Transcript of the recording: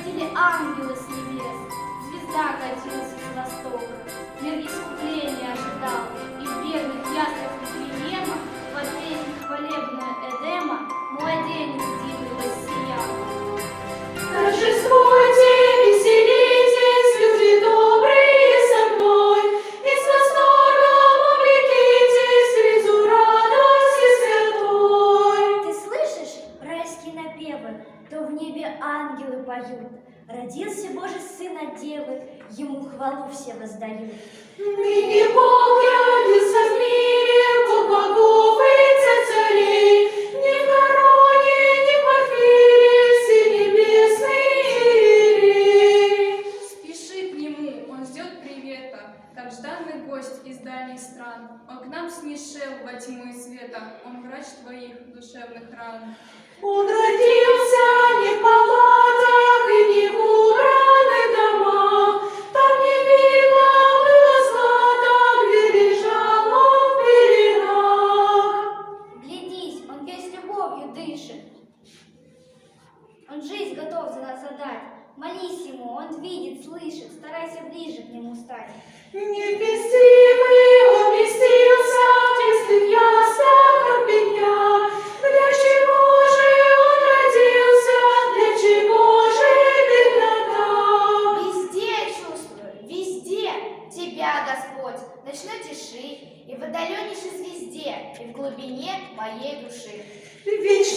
Приходили ангелы с небес, звезда катилась с востока. Мир искупления ожидал, и в бедных яслях Вифлеема, под песнь хвалебную Эдема, младенец дивный воссиял. Торжествуйте, веселитесь, люди добрые со мной, и с восторгом увлекитесь ризу радости святой. Ты слышишь райские напевы? То в небе ангелы поют. Родился Божий Сын от Девы, Ему хвалу все воздают. Ныне Бог родился в мире, Бог богов и царь царей, ни в короне, ни в порфире, Сын небесный Иерей. Спеши к нему, он ждет привета, как жданный гость из дальних стран. Он к нам снишел во тьму и света, он врач твоих душевных ран. Он родился не в палатах и не в убранных домах, там не видно было злата, где лежал он в пеленах. Глядись, Он весь любовью дышит. Он жизнь готов за нас отдать. Молись Ему, Он видит, слышит, старайся ближе к Нему стать. Невместимый он вместился в тесных яслях рабыня. Для чего же он родился, для чего же беднота? Везде чувствую, везде тебя, Господь, ночной тиши, и в отдаленнейшей звезде, и в глубине моей души. Ведь